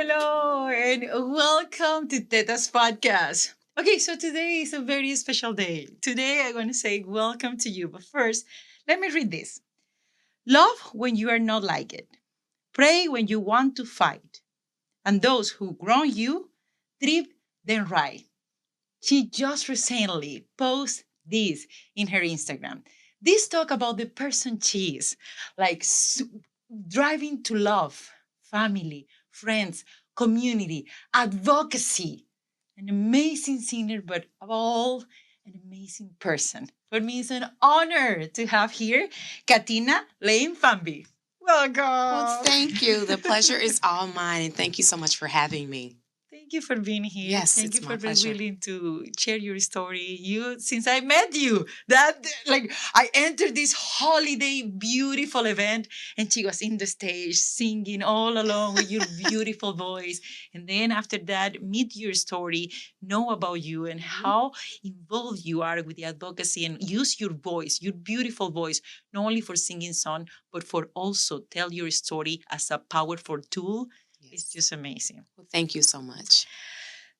hello, and welcome to Teta's podcast. Okay, so today is a very special day. Today I'm going to say welcome to you, but first, let me read this. Love when you are not like it. Pray when you want to fight. And those who ground you, treat them right. She just recently posted this in her Instagram. This talk about the person she is, like driving to love, family, friends, community, advocacy. An amazing singer, but above all, an amazing person. For me, it's an honor to have here Katina Lane-Fomby. Well, Welcome. thank you. The pleasure is all mine, and thank you so much for having me. Thank you for being here. Yes, Thank you it's for my being pleasure. willing to share your story. You, since I met you, that like I entered this holiday beautiful event, and she was in the stage singing all along with your beautiful voice. And then after that, meet your story, know about you and how involved you are with the advocacy, and use your voice, your beautiful voice, not only for singing song, but for also tell your story as a powerful tool. It's Yes. just amazing. Well, thank you so much.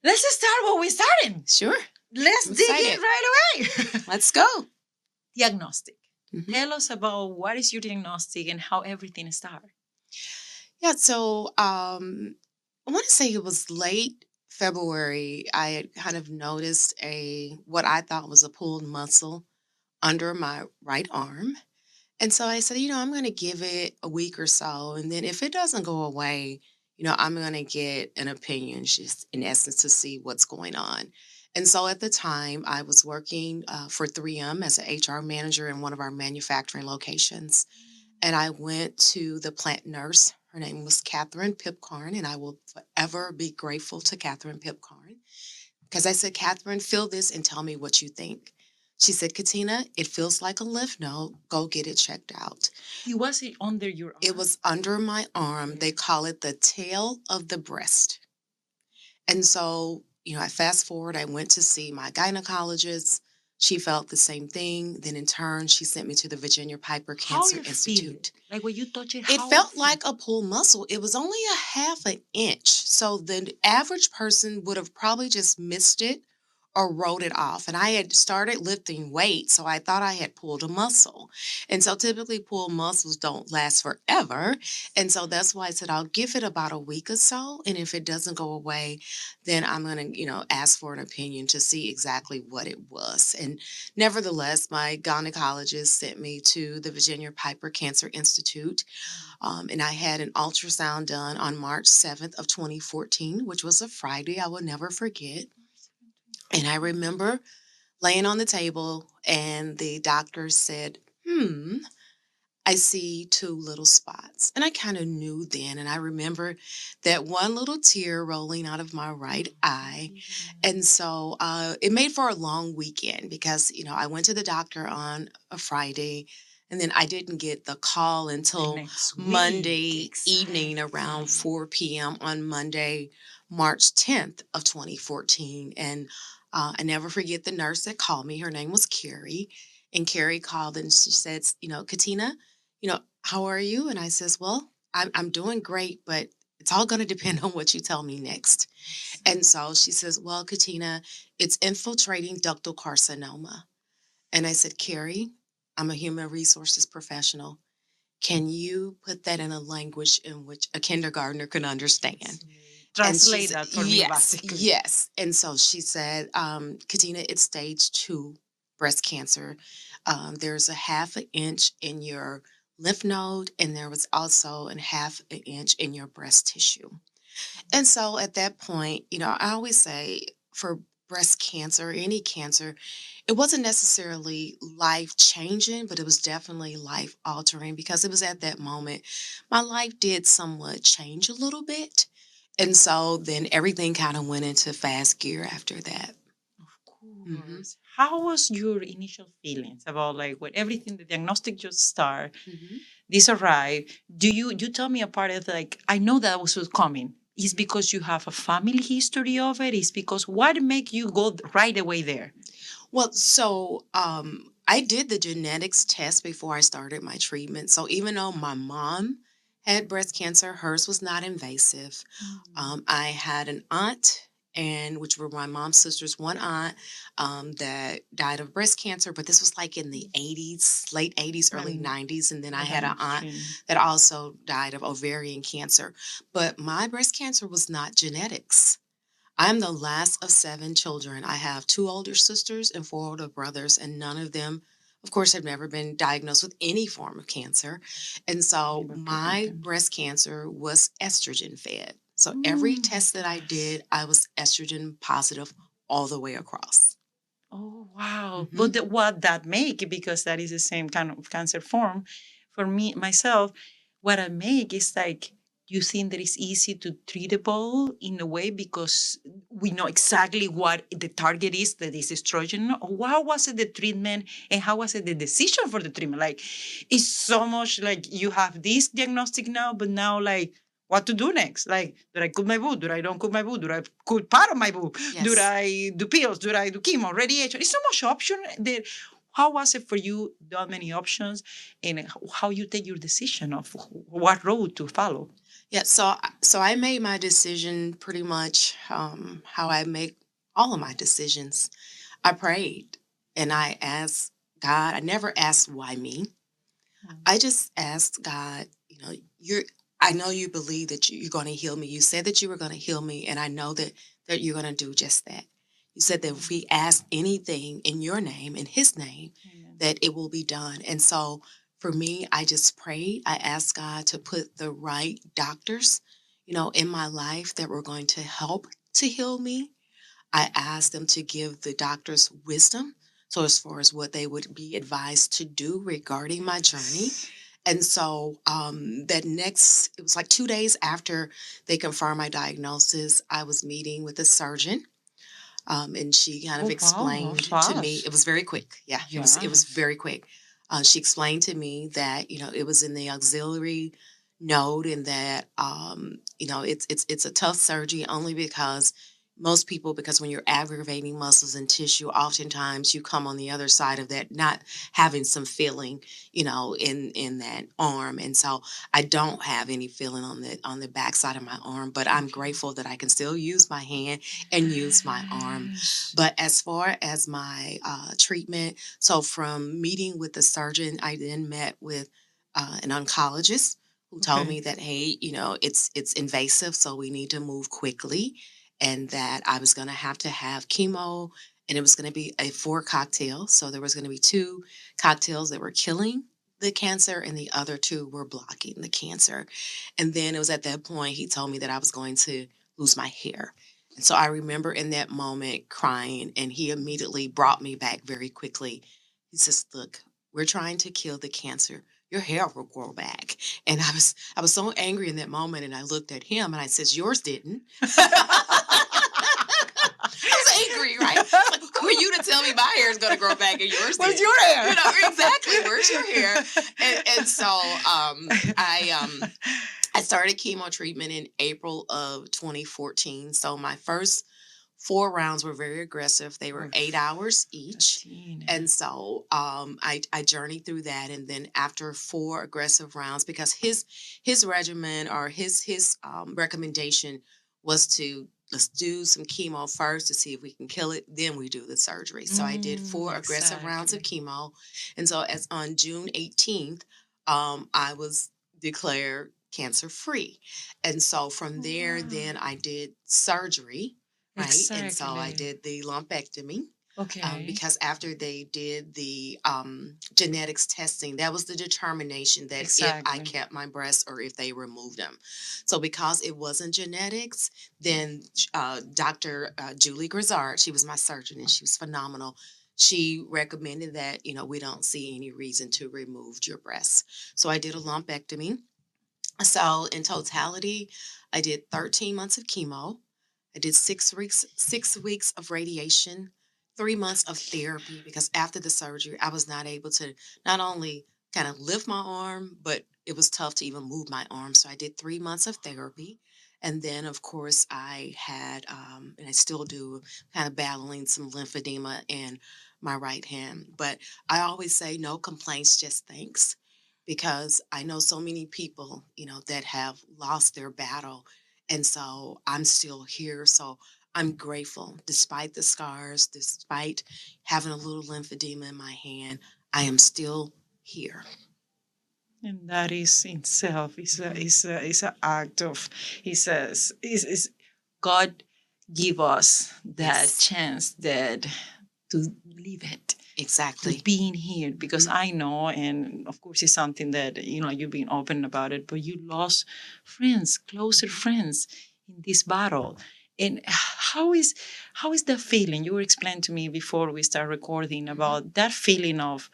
Let's just start where we started. Sure. Let's I'm dig in excited. right away. Let's go. Diagnostic. Mhm. Tell us about what is your diagnostic and how everything started. Yeah, so I want to say it was late February. I had kind of noticed a what I thought was a pulled muscle under my right arm. And so I said, I'm going to give it a week or so. And then if it doesn't go away, I'm going to get an opinion, just in essence, to see what's going on. And so at the time, I was working for 3M as an HR manager in one of our manufacturing locations. And I went to the plant nurse. Her name was Catherine Pipcarn, and I will forever be grateful to Catherine Pipcarn because I said, Catherine, feel this and tell me what you think. She said, Katina, it feels like a lymph node. Go get it checked out. It was it under your arm? It was under my arm. They call it the tail of the breast. And so, I fast forward, I went to see my gynecologist. She felt the same thing. Then in turn, she sent me to the Virginia Piper How Cancer you feel? Institute. Like when you touch it, It how felt feel? like a pull muscle. It was only a half an inch. So the average person would have probably just missed it or wrote it off. And I had started lifting weight, so I thought I had pulled a muscle. And so typically pulled muscles don't last forever. And so that's why I said I'll give it about a week or so. And if it doesn't go away, then I'm going to, ask for an opinion to see exactly what it was. And nevertheless, my gynecologist sent me to the Virginia Piper Cancer Institute. And I had an ultrasound done on March 7th of 2014, which was a Friday I will never forget. And I remember laying on the table and the doctor said, I see two little spots. And I kind of knew then. And I remember that one little tear rolling out of my right eye. And so it made for a long weekend because, I went to the doctor on a Friday. And then I didn't get the call until next week. Monday evening around 4 p.m. on Monday, March 10th of 2014. And I never forget the nurse that called me. Her name was Carrie. And Carrie called and she said, Katina, how are you? And I says, well, I'm doing great, but it's all going to depend on what you tell me next. And so she says, well, Katina, it's infiltrating ductal carcinoma. And I said, Carrie, I'm a human resources professional. Can you put that in a language in which a kindergartner can understand? Translate that for me, Yes, basically. yes. And so she said, Katina, it's stage 2 breast cancer. There's a half an inch in your lymph node, and there was also a half an inch in your breast tissue. And so at that point, I always say for breast cancer, any cancer, it wasn't necessarily life changing, but it was definitely life altering because it was at that moment my life did somewhat change a little bit. And so then everything kind of went into fast gear after that. Of course. How was your initial feelings about like when everything, the diagnostic just start, this arrived? You tell me a part of like I know that was coming. Is because you have a family history of it? Is because what make you go right away there? Well, so I did the genetics test before I started my treatment. So even though my mom had breast cancer. Hers was not invasive. Mm. I had an aunt, and which were my mom's sisters, one aunt that died of breast cancer, but this was like in the 80s, late 80s, early And 90s. And then I had Madam an aunt Extreme. that also died of ovarian cancer. But my breast cancer was not genetics. I'm the last of seven children. I have two older sisters and four older brothers, and none of them, of course, have never been diagnosed with any form of cancer. And so Liver my problem. breast cancer was estrogen fed. So every Mm, test that I yes. did, I was estrogen positive all the way across. Oh, wow. But Hmm. what that make, because that is the same kind of cancer form, for me, myself, what I make is like, you think that it's easy to treatable in a way because we know exactly what the target is, that is estrogen. How was it the treatment and how was it the decision for the treatment? Like, it's so much like you have this diagnostic now, but now like what to do next? Like, do I cut my boob? Do I don't cut my boob? Do I cut part of my boob? Do Yes. I do pills? Do I do chemo, radiation? It's so much option. That how was it for you? That many options, and how you take your decision of what road to follow. Yeah. So I made my decision pretty much how I make all of my decisions. I prayed and I asked God. I never asked why me. I just asked God, you're I know you believe that you're going to heal me. You said that you were going to heal me, and I know that you're going to do just that. You said that if we ask anything in your name, in his name, Amen. that it will be done. And so for me, I just prayed. I asked God to put the right doctors, in my life that were going to help to heal me. I asked them to give the doctors wisdom. So, as far as what they would be advised to do regarding my journey. Yes. And so, it was like 2 days after they confirmed my diagnosis, I was meeting with a surgeon. And she kind of Oh wow, explained to me, it fast. was very quick. Yeah, it was Yes. very quick. She explained to me that, it was in the auxiliary node and that, it's a tough surgery only because most people, because when you're aggravating muscles and tissue, oftentimes you come on the other side of that, not having some feeling, in that arm. And so I don't have any feeling on the back side of my arm, but I'm Okay. grateful that I can still use my hand and use my arm. Yes. But as far as my treatment, so from meeting with the surgeon, I then met with an oncologist who told Okay. me that, hey, it's invasive, so we need to move quickly, and that I was going to have chemo, and it was going to be a four cocktail. So there was going to be two cocktails that were killing the cancer, and the other two were blocking the cancer. And then it was at that point he told me that I was going to lose my hair. And so I remember in that moment crying, and he immediately brought me back very quickly. He says, "Look, we're trying to kill the cancer. Your hair will grow back." And I was so angry in that moment, and I looked at him and I says, "Yours didn't." I was angry, right? It's like, who are you to tell me my hair is going to grow back and yours Where's didn't? your hair? Exactly. Where's your hair? And so I started chemo treatment in April of 2014. So my first four rounds were very aggressive. They were 8 hours each. Katina. And so I journeyed through that. And then after four aggressive rounds, because his regimen or his recommendation was to let's do some chemo first to see if we can kill it. Then we do the surgery. So I did four aggressive rounds of Exactly. chemo. And so as on June 18th, I was declared cancer free. And so from there, then Wow. I did surgery, right? And so I Exactly. did the lumpectomy. Okay. Because after they did the genetics testing, that was the determination that if I Exactly. kept my breasts or if they removed them. So because it wasn't genetics, then Dr. Julie Grizzard, she was my surgeon and she was phenomenal. She recommended that, we don't see any reason to remove your breasts. So I did a lumpectomy. So in totality, I did 13 months of chemo. I did 6 weeks of radiation, 3 months of therapy because after the surgery, I was not able to not only kind of lift my arm, but it was tough to even move my arm. So I did 3 months of therapy. And then, of course, I had, and I still do, kind of battling some lymphedema in my right hand. But I always say no complaints, just thanks because I know so many people, that have lost their battle. And so I'm still here. So I'm grateful despite the scars, despite having a little lymphedema in my hand, I am still here. And that is in itself Mhm. is a act of is God give us that Yes, chance that to live it, to exactly. being here, because Mhm. I know, and of course it's something that you've been open about it, but you lost friends, closer Mhm. friends in this battle. And how is that feeling? You were explaining to me before we start recording Mhm. about that feeling of,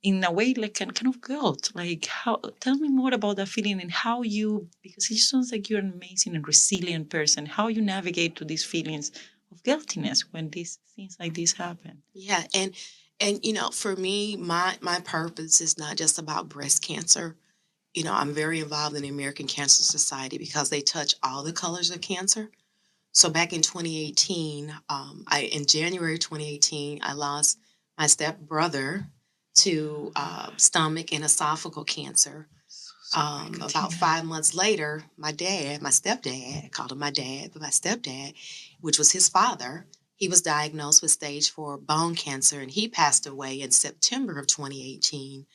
in a way, like kind of guilt. Like, how, tell me more about that feeling and how you, because it sounds like you're an amazing and resilient person, how you navigate to these feelings of guiltiness when these things like this happen. Yeah, and for me, my purpose is not just about breast cancer. I'm very involved in the American Cancer Society because they touch all the colors of cancer. So back in 2018, in January 2018, I lost my stepbrother to stomach and esophageal cancer. So sorry, About Katina. 5 months later, my stepdad, I called him my dad, but my stepdad, which was his father, he was diagnosed with stage 4 bone cancer and he passed away in September of 2018.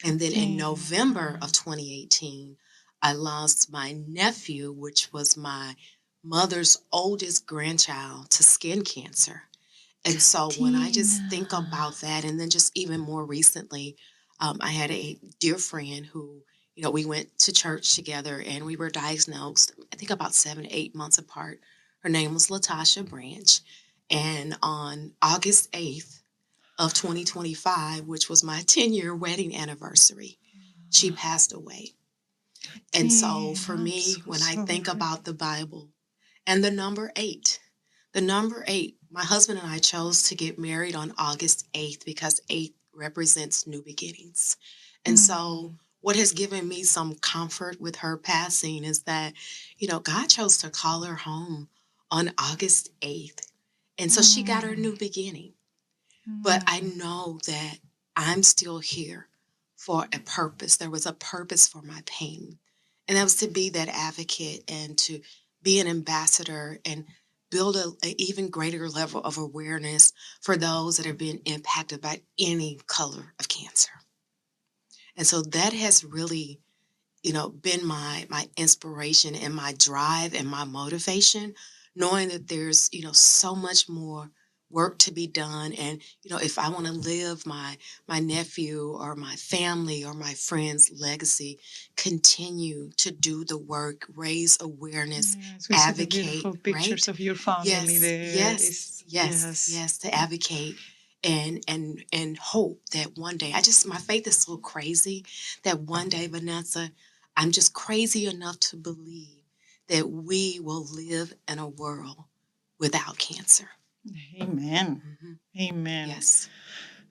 And then in November Katina. of 2018, I lost my nephew, which was my mother's oldest grandchild, to skin cancer. And so when I Katina. just think about that, and then just even more recently, I had a dear friend who, we went to church together and we were diagnosed, I think about 7 to 8 months apart. Her name was Latasha Branch. And on August 8th of 2025, which was my 10-year wedding anniversary, she passed away. And so Katina, for I'm me, so when I think sorry. about the Bible and the number eight, my husband and I chose to get married on August 8th because 8 represents new beginnings. And so, Mm, what has given me some comfort with her passing is that, God chose to call her home on August 8th. And so she got her mm, new beginning. But I mm. know that I'm still here for a purpose. There was a purpose for my pain. And that was to be that advocate and to be an ambassador and build a even greater level of awareness for those that are being impacted by any color of cancer. And so that has really, been my inspiration and my drive and my motivation, knowing that there's, so much more work to be done. And, if I want to live my nephew or my family or my friend's legacy, continue to do the work, raise awareness, Yes, we see the advocate, beautiful pictures right? of your family Yes, there. yes, Is yes, yes. yes, to advocate and hope that one day, my faith is so crazy that one day, Vanessa, I'm just crazy enough to believe that we will live in a world without cancer. Amen. Hmm. Amen. Yes,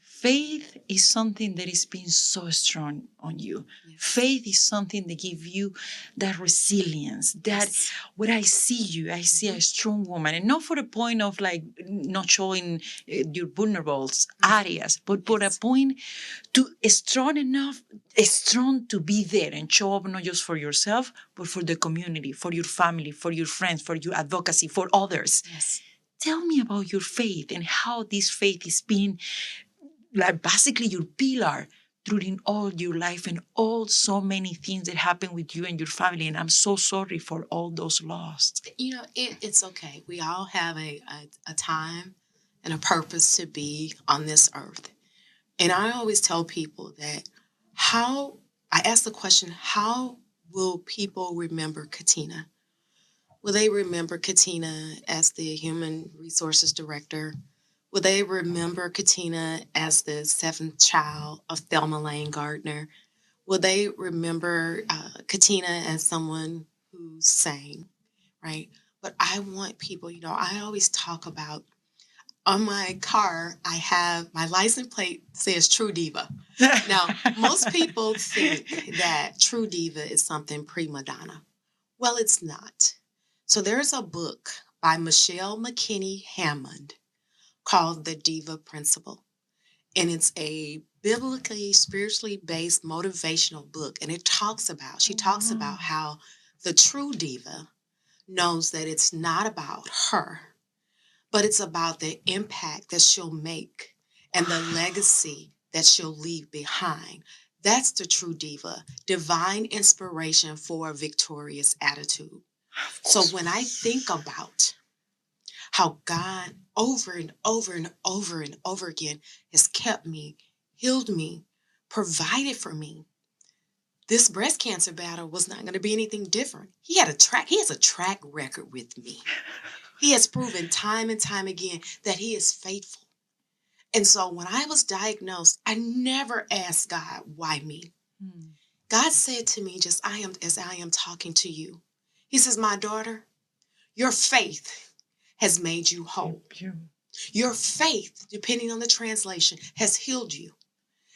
Faith is something that is being so strong on you. yes, Faith is something that gives you that resilience. That yes. when I see you, I see Hmm. a strong woman, and not for the point of like not showing your vulnerable Hmm. areas, but for a Yes, point to strong enough, strong to be there and show up not just for yourself, but for the community, for your family, for your friends, for your advocacy, for others. yes. Tell me about your faith and how this faith is being like basically your pillar during all your life and all so many things that happen with you and your family. And I'm so sorry for all those lost. It's okay. We all have a time and a purpose to be on this earth. And I always tell people that how I ask the question, how will people remember Katina? Will they remember Katina as the human resources director? Will they remember Katina as the seventh child of Thelma Lane Gardner? Will they remember Katina as someone who sang, right? But I want people, I always talk about on my car, I have my license plate says True Diva. Now, most people think that True Diva is something prima donna. Well, it's not. So there's a book by Michelle McKinney Hammond called The Diva Principle. And it's a biblically, spiritually based motivational book. And she talks Wow. about how the true diva knows that it's not about her, but it's about the impact that she'll make and the legacy that she'll leave behind. That's the true diva, divine inspiration for a victorious attitude. Of So course. when I think about how God over and over and over and over again has kept me, healed me, provided for me, this breast cancer battle was not going to be anything different. He has a track record with me. He has proven time and time again that he is faithful. And so when I was diagnosed, I never asked God, why me? Mm. God said to me, just as I am talking to you, he says, my daughter, your faith has made you whole. Your faith, depending on the translation, has healed you.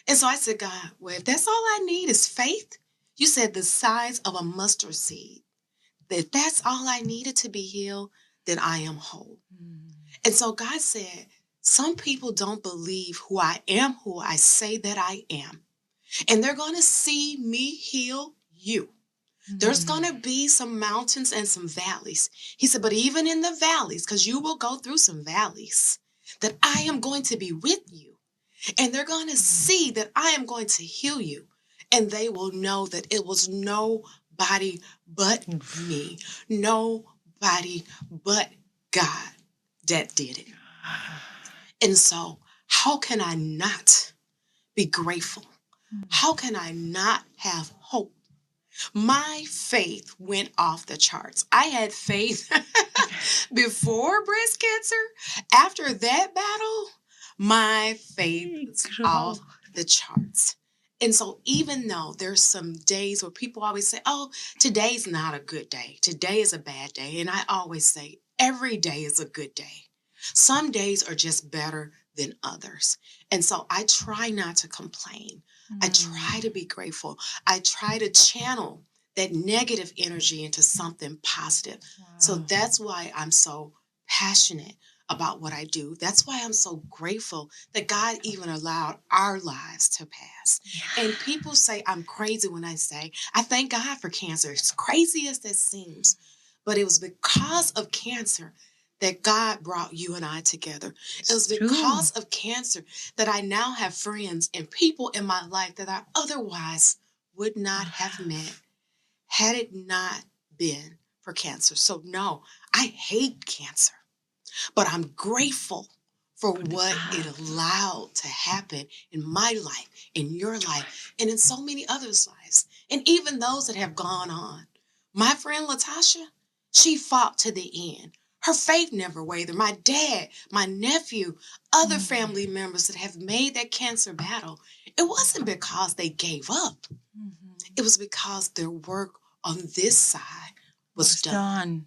And so I said, God, well, if that's all I need is faith, you said the size of a mustard seed, if that's all I needed to be healed, then I am whole. Mm. And so God said, some people don't believe who I say that I am. And they're going to see me heal you. There's going to be some mountains and some valleys. He said, but even in the valleys, because you will go through some valleys, that I am going to be with you. And they're going to see that I am going to heal you. And they will know that it was nobody but me, nobody but God that did it. And so, how can I not be grateful? How can I not have hope? My faith went off the charts. I had faith before breast cancer. After that battle, my faith was off the charts. And so even though there's some days where people always say, oh, today's not a good day. Today is a bad day. And I always say, every day is a good day. Some days are just better than others. And so I try not to complain. I try to be grateful. I try to channel that negative energy into something positive. So that's why I'm so passionate about what I do. That's why I'm so grateful that God even allowed our lives to pass. And people say I'm crazy when I say, I thank God for cancer. As crazy as that seems, but it was because of cancer that God brought you and I together. It was because of cancer that I now have friends and people in my life that I otherwise would not have met had it not been for cancer. So no, I hate cancer, but I'm grateful for what it allowed to happen in my life, in your life, and in so many others' lives, and even those that have gone on. My friend Latasha, she fought to the end. Her faith never wavered. My dad, my nephew, other family members that have made that cancer battle, it wasn't because they gave up. It was because their work on this side was done.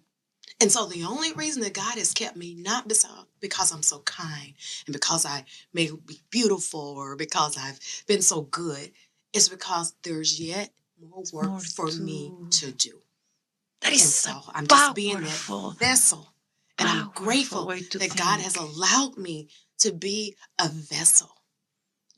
And so the only reason that God has kept me, not because I'm so kind and because I may be beautiful or because I've been so good, is because there's yet more work for me to do. That And is so I'm just being that powerful. vessel. And I'm Powerful grateful way to that God think. has allowed me to be a vessel,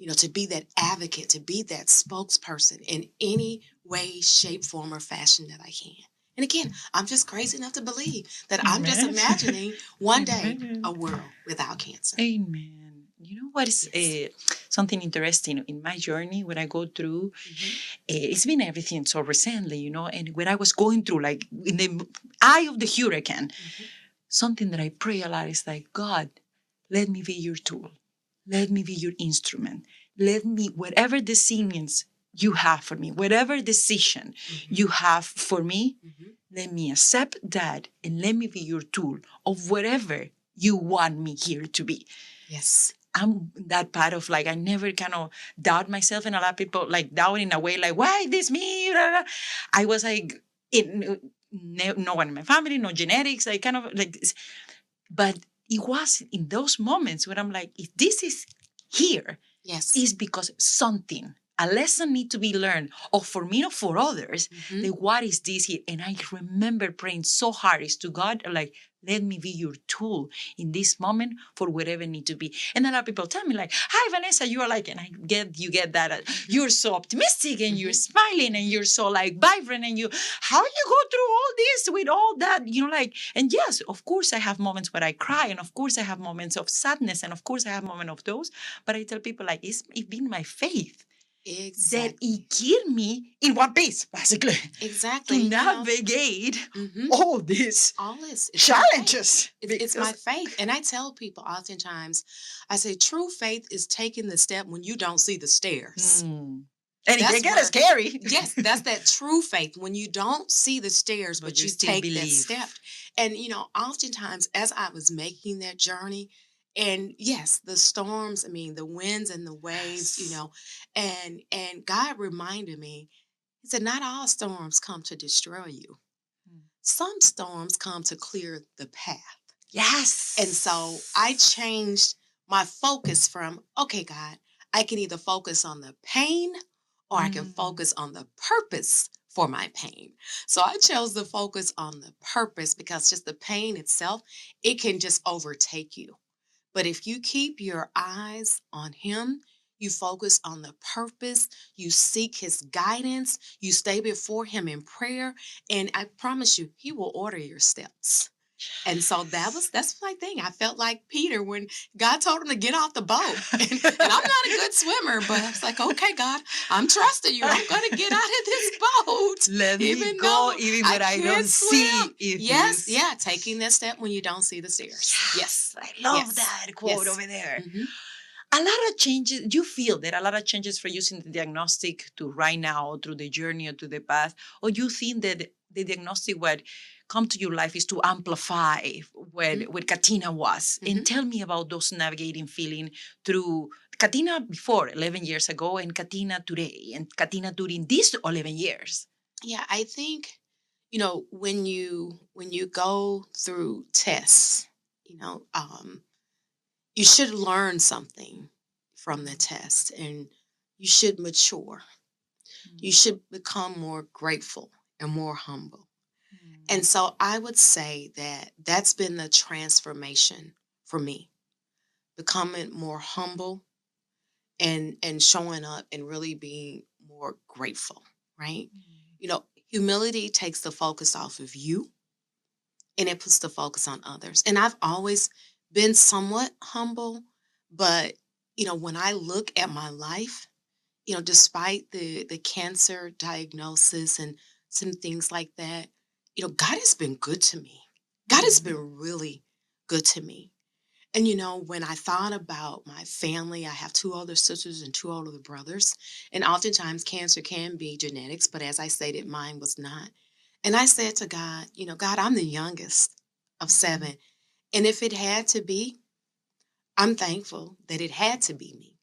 to be that advocate, to be that spokesperson in any way, shape, form, or fashion that I can. And again, I'm just crazy enough to believe that I'm just Amen. imagining one day Amen. a world without cancer. Amen. You know what is Yes. something interesting in my journey when I go through? It's been everything so recently, and when I was going through, like in the eye of the hurricane, something that I pray a lot is like, God, let me be your tool. Let me be your instrument. Let me, whatever decisions you have for me, whatever decision you have for me, let me accept that and let me be your tool of whatever you want me here to be. Yes. I'm that part of like, I never kind of doubt myself, and a lot of people like doubt in a way like, why this me? Blah, blah. I was like, no one in my family, no genetics. I kind of like, but it was in those moments where I'm like, if this is here, Yes. is because something, a lesson need to be learned, or for me or for others, then what is this here? And I remember praying so hard is to God, like, Let me be your tool in this moment for whatever need to be. And a lot of people tell me like, hi, Vanessa, you are like, and you get that. You're so optimistic and you're smiling and you're so like vibrant and how you go through all this with all that, like, and yes, of course I have moments where I cry. And of course I have moments of sadness. And of course I have moments of those. But I tell people like, it's been my faith that Exactly. it give me in one piece, basically, Exactly. to You know, navigate mhm. all these All this. It's my faith. challenges. It's my faith. And I tell people oftentimes, I say, true faith is taking the step when you don't see the stairs. And it can That's get where, scary. yes, that's that true faith when you don't see the stairs, But but you you still take that believe. step. And, oftentimes as I was making that journey, and yes, the storms, I mean, the winds and the waves, Yes. and God reminded me, He said, not all storms come to destroy you. Some storms come to clear the path. Yes. And so I changed my focus from, okay, God, I can either focus on the pain or I can focus on the purpose for my pain. So I chose to focus on the purpose because just the pain itself, it can just overtake you. But if you keep your eyes on Him, you focus on the purpose, you seek His guidance, you stay before Him in prayer, and I promise you, He will order your steps. And so that's my thing. I felt like Peter when God told him to get off the boat. And I'm not a good swimmer, but I was like, okay, God, I'm trusting you. I'm going to get out of this boat. Let me Even go, though even I when I don't can't see swim. if Yes, it's. yeah, taking that step when you don't see the stairs. Yes, Yes, I love yes, that quote yes. over there. Hmm. A lot of changes. You feel that a lot of changes for using the diagnostic to right now, through the journey or to the path, or you think that the diagnostic what come to your life is to amplify what Katina was. And tell me about those navigating feeling through Katina before 11 years ago and Katina today and Katina during these 11 years. Yeah, I think, when you go through tests, you know, um, you should learn something from the test and you should mature. You should become more grateful and more humble. And so I would say that that's been the transformation for me, becoming more humble and showing up and really being more grateful, right? Humility takes the focus off of you and it puts the focus on others. And I've always been somewhat humble, but when I look at my life, despite the cancer diagnosis and some things like that, God has been good to me. God has been really good to me. And when I thought about my family, I have two older sisters and two older brothers, and oftentimes cancer can be genetics, but as I stated, mine was not. And I said to God, God, I'm the youngest of seven. And if it had to be, I'm thankful that it had to be me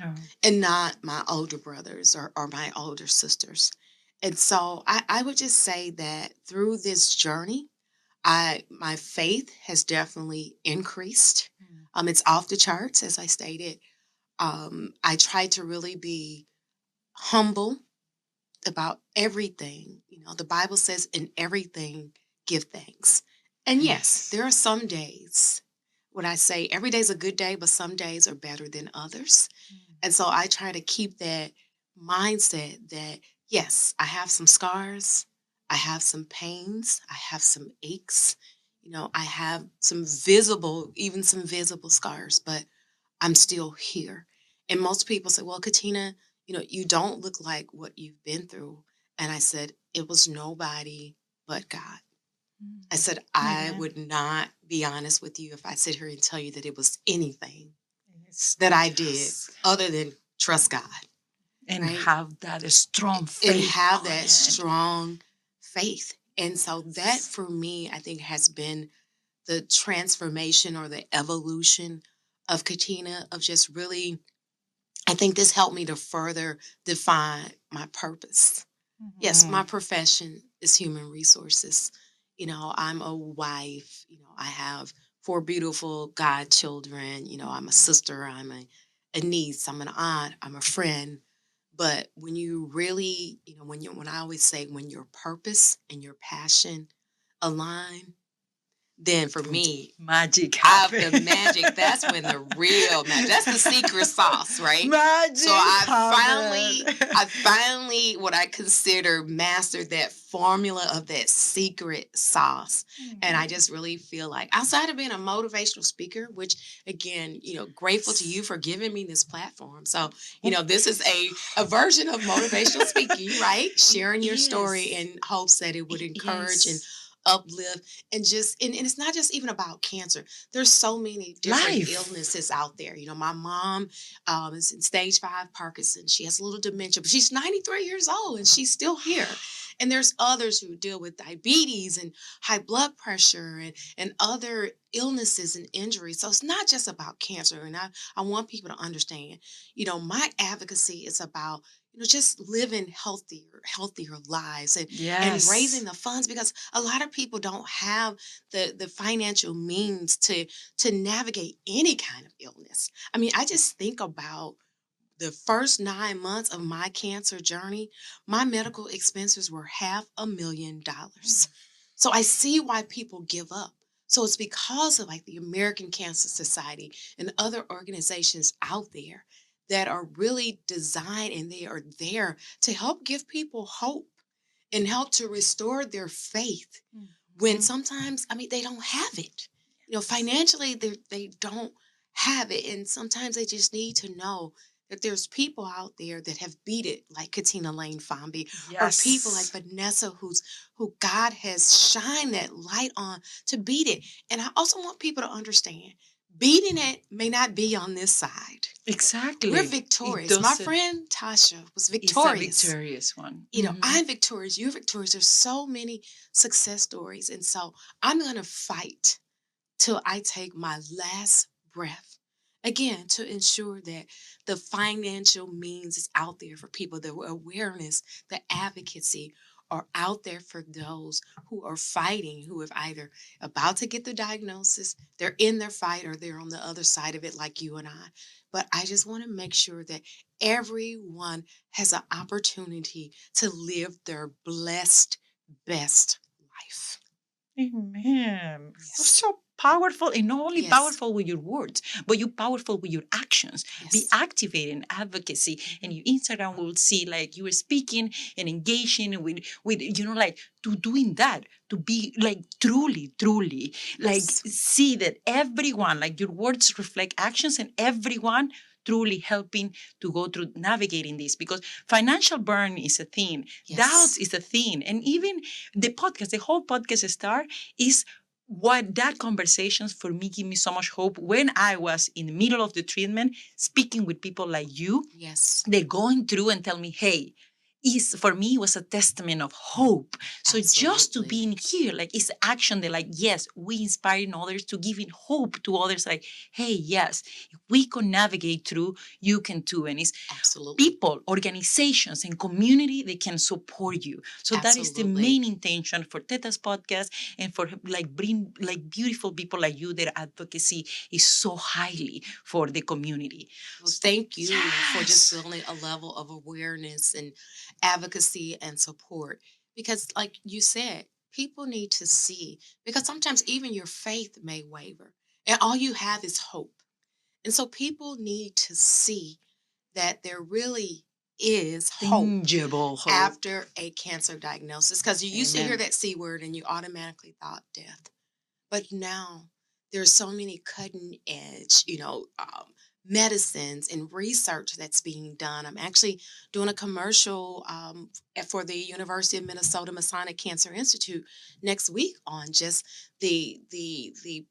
Oh. and not my older brothers or my older sisters. And so I would just say that through this journey, my faith has definitely increased. It's off the charts, as I stated. I try to really be humble about everything. The Bible says, in everything, give thanks. And yes, Yes. there are some days when I say every day's a good day, but some days are better than others. And so I try to keep that mindset that, yes, I have some scars, I have some pains, I have some aches, I have even some visible scars, but I'm still here. And most people say, well, Katina, you don't look like what you've been through. And I said, it was nobody but God. I said, I Amen. would not be honest with you if I sit here and tell you that it was anything Yes. that I did other than trust God, And right? have that strong And faith have on that it. strong faith. And so that for me, I think has been the transformation or the evolution of Katina, of just really, I think this helped me to further define my purpose. Yes, my profession is human resources. I'm a wife, I have four beautiful godchildren, I'm a sister, I'm a niece, I'm an aunt, I'm a friend. But when you really, when I always say when your purpose and your passion align, then for me, Magic after happen. magic, that's when the real magic. That's the secret sauce, right? So Magic happen. I finally, what I consider mastered that formula of that secret sauce. And I just really feel like outside of being a motivational speaker, which again, grateful to you for giving me this platform. So, this is a version of motivational speaking, right? It Sharing your story is. in hopes that it would encourage and Yes. uplift and it's not just even about cancer. There's so many different Life. illnesses out there. My mom is in stage 5 Parkinson's. She has a little dementia, but she's 93 years old and she's still here. And there's others who deal with diabetes and high blood pressure and other illnesses and injuries. So it's not just about cancer. And I want people to understand, my advocacy is about just living healthier lives and raising Yes. the funds because a lot of people don't have the financial means to navigate any kind of illness. I mean, I just think about the first 9 months of my cancer journey, my medical expenses were $500,000. So I see why people give up. So it's because of like the American Cancer Society and other organizations out there that are really designed and they are there to help give people hope and help to restore their faith when Mhm. sometimes, I mean, they don't have it. Financially, they don't have it. And sometimes they just need to know that there's people out there that have beat it, like Katina Lane-Fomby, or people like Yes. Vanessa, who God has shined that light on to beat it. And I also want people to understand beating it may not be on this side. We're Exactly. It victorious. My doesn't. friend Tasha was It's a victorious. victorious one. I'm victorious, you're victorious. There's so many success stories. And so I'm going to fight till I take my last breath. Again, to ensure that the financial means is out there for people, the awareness, the advocacy are out there for those who are fighting, who have either about to get the diagnosis, they're in their fight, or they're on the other side of it, like you and I. But I just want to make sure that everyone has an opportunity to live their blessed, best life. Amen. You're Yes. so powerful, and not only Yes. powerful with your words, but you're powerful with your actions. Be Yes. activating advocacy, and Mhm. your Instagram will see like you are speaking and engaging with like to doing that, to be like truly like Yes. see that everyone, like your words reflect actions, and everyone truly helping to go through navigating this, because financial burn is a thing, doubts Yes. is a thing, and even the whole podcast start is what that conversations for me give me so much hope when I was in the middle of the treatment, speaking with people like you. Yes. They're going through and tell me, hey, is for me was a testament of hope. So just to Absolutely. be in here, like it's action that like, yes, we inspiring others to giving hope to others, like, hey, yes, if we can navigate through, you can too. And it's Absolutely. people, organizations, and community that can support you. So that is the Absolutely. main intention for Teta's podcast, and for like bring like beautiful people like you. Their advocacy is so highly for the community. Well, thank you for just Yes. building a level of awareness and advocacy and support. Because, like you said, people need to see, because sometimes even your faith may waver, and all you have is hope. And so people need to see that there really is hope Tangible hope. after a cancer diagnosis. Because you used to hear Amen. that C word and you automatically thought death. But now there's so many cutting edge, medicines and research that's being done. I'm actually doing a commercial for the University of Minnesota Masonic Cancer Institute next week on just the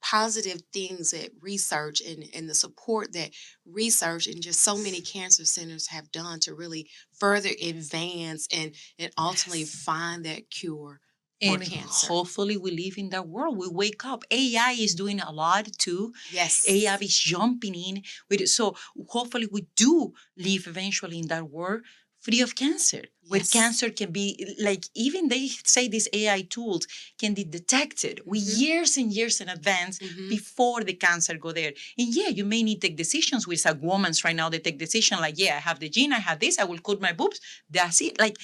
positive things that research and the support that research and just so many cancer centers have done to really further advance and ultimately Yes. find that cure for And cancer. hopefully we live in that world. We wake up. AI is doing a lot too. AI Yes. is jumping in with it. So hopefully we do live eventually in that world free of cancer, where Yes. cancer can be like, even they say these AI tools can be detected with years and years in advance Mm-hmm. before the cancer go there. And yeah, you may need to take decisions with a woman's right now. They take decision like, yeah, I have the gene, I have this, I will cut my boobs. That's it. Like,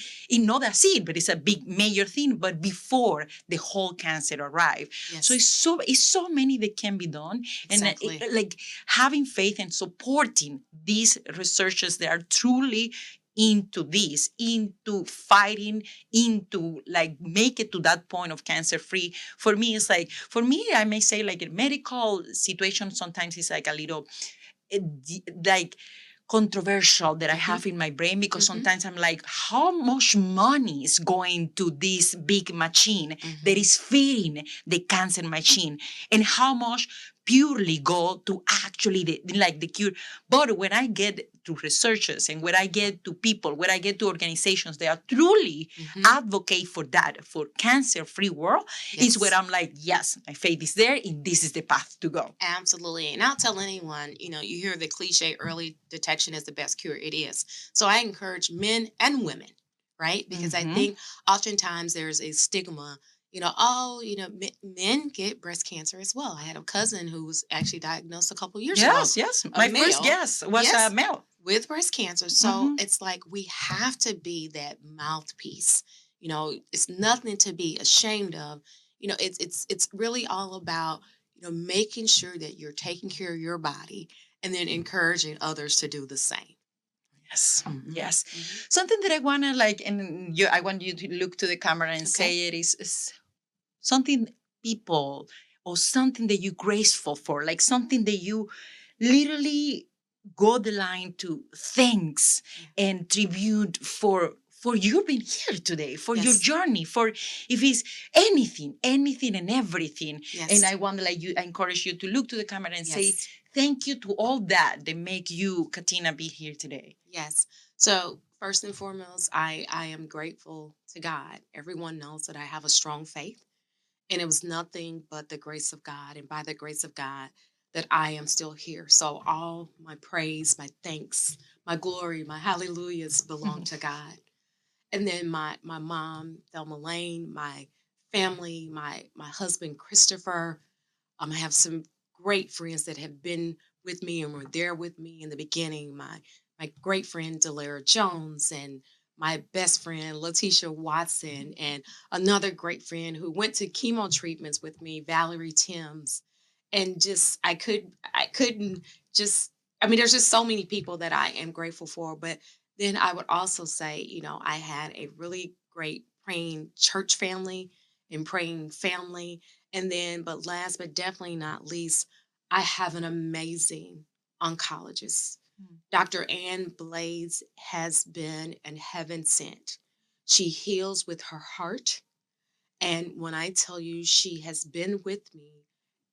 not that's it, but it's a big major thing. But before the whole cancer arrive, so Yes. it's so many that can be done, and Exactly. like having faith and supporting these researchers that are truly into this, into fighting, into like make it to that point of cancer free. For me, it's like, for me, I may say like a medical situation sometimes is like a little like controversial that I Mm-hmm. have in my brain, because Mm-hmm. sometimes I'm like, how much money is going to this big machine that Mm-hmm. is feeding the cancer machine, and how much purely go to actually the cure. But when I get to researchers, and when I get to people, when I get to organizations that are truly Mm-hmm. advocate for that, for cancer free world, is where Yes. I'm like, yes, my faith is there, and this is the path to go. Absolutely. And I'll tell anyone, you hear the cliche early detection is the best cure. It is. So I encourage men and women, right? Because I Mm-hmm. think oftentimes there's a stigma, oh, men get breast cancer as well. I had a cousin who was actually diagnosed a couple years ago, Yes, yes. a My first male, guess was yes, Mel. with breast cancer. So Mm-hmm. it's like we have to be that mouthpiece. It's nothing to be ashamed of. It's really all about making sure that you're taking care of your body and then encouraging others to do the same. Yes, Hmm. yes. Hmm. Something that I wanna like, and I want you to look to the camera and Okay. say it is something people, or something that you're graceful for, like something that you literally go the line to thanks Yeah. and tribute for you being here today, for your Yes. journey, for if it's anything and everything. And Yes. I want like you, I encourage you to look to the camera and say Yes. thank you to all that make you, Katina, be here today. Yes. So first and foremost, I am grateful to God. Everyone knows that I have a strong faith, and it was nothing but the grace of God, and by the grace of God that I am still here. So all my praise, my thanks, my glory, my hallelujahs belong to God. And then my mom, Thelma Lane, my family, my husband Christopher. I have some great friends that have been with me and were there with me in the beginning. My great friend Delara Jones, and my best friend Letitia Watson, and another great friend who went to chemo treatments with me, Valerie Timms. And just I couldn't just I mean, there's just so many people that I am grateful for. But then I would also say, I had a really great praying church family and praying family. And then, but last but definitely not least, I have an amazing oncologist. Mm. Dr. Ann Blades has been an heaven sent. She heals with her heart. And when I tell you, she has been with me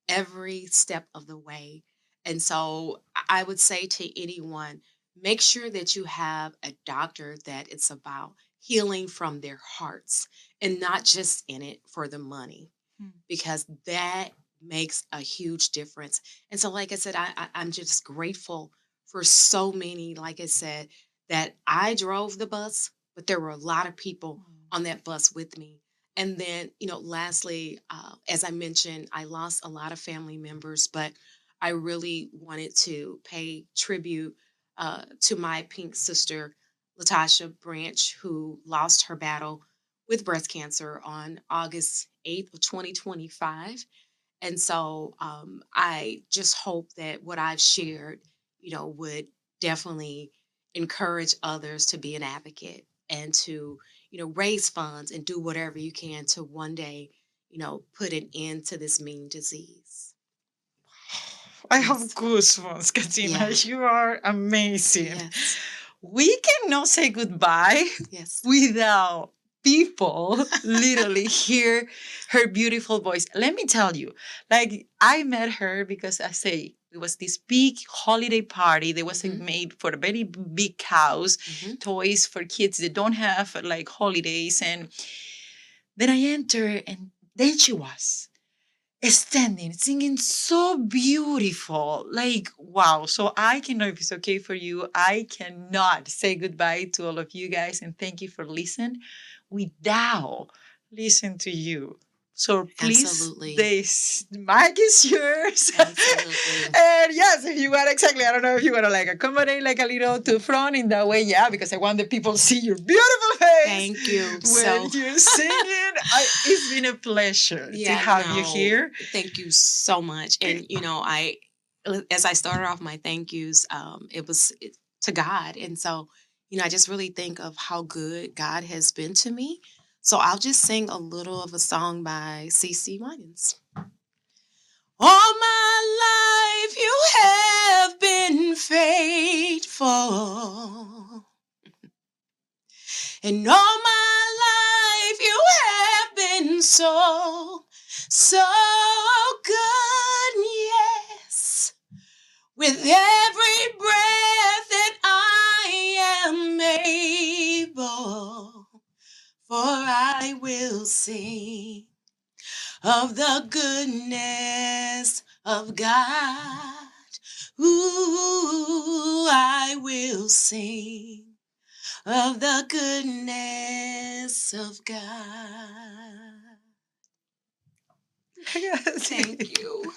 every step of the way. And so I would say to anyone, make sure that you have a doctor that it's about healing from their hearts and not just in it for the money, Mm. because that makes a huge difference. And so, like I said, I'm just grateful for so many, like I said, that I drove the bus, but there were a lot of people Mm. on that bus with me. And then, lastly, as I mentioned, I lost a lot of family members, but I really wanted to pay tribute to my pink sister, Latasha Branch, who lost her battle with breast cancer on August 8th of 2025. And so I just hope that what I've shared, would definitely encourage others to be an advocate and to, raise funds and do whatever you can to one day, put an end to this mean disease. I have Yes. goosebumps, Katina. Yeah. You are amazing. Yes. We cannot say goodbye Yes. without people literally hear her beautiful voice. Let me tell you, like I met her because I say it was this big holiday party. There was Hmm. made for a very big house, Hmm. toys for kids that don't have like holidays. And then I enter, and then she was. standing, singing so beautiful. Like, wow. So I can know if it's okay for you. I cannot say goodbye to all of you guys and thank you for listening without listen to you. So please, Absolutely. this mic is yours. Absolutely. And yes, if you want exactly, I don't know if you want to like accommodate like a little to front in that way, yeah, because I want the people to see your beautiful face Thank you. when So, you're singing. It's been a pleasure to yeah, have you no, here. thank you so much. And, as I started off my thank yous, to God. And so, I just really think of how good God has been to me. So I'll just sing a little of a song by C. Winans. All my life you have been faithful. And all my life you have been so, so good, yes. With every breath that I am able, for I will sing of the goodness of God. Ooh, I will sing of the goodness of God. Thank you.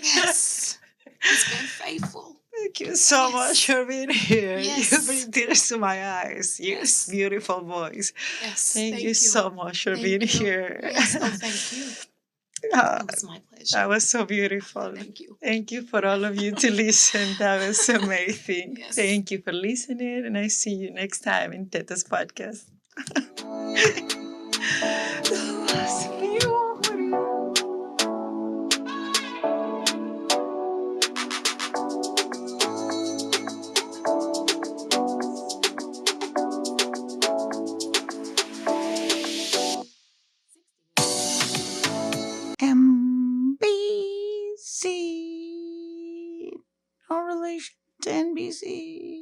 Yes. He's been faithful. Thank you so much Yes. for being here. You Yes. bring tears to my eyes. Your Yes. beautiful voice. Yes. Thank you Thank you. so much for being Thank you. here. Yes. Oh, thank you. Ah, It was my pleasure. that was so beautiful. Thank you. Thank you for all of you to listen. That was amazing. Yes. Thank you for listening, and I see you next time in Teta's podcast. MBC. No relation to NBC.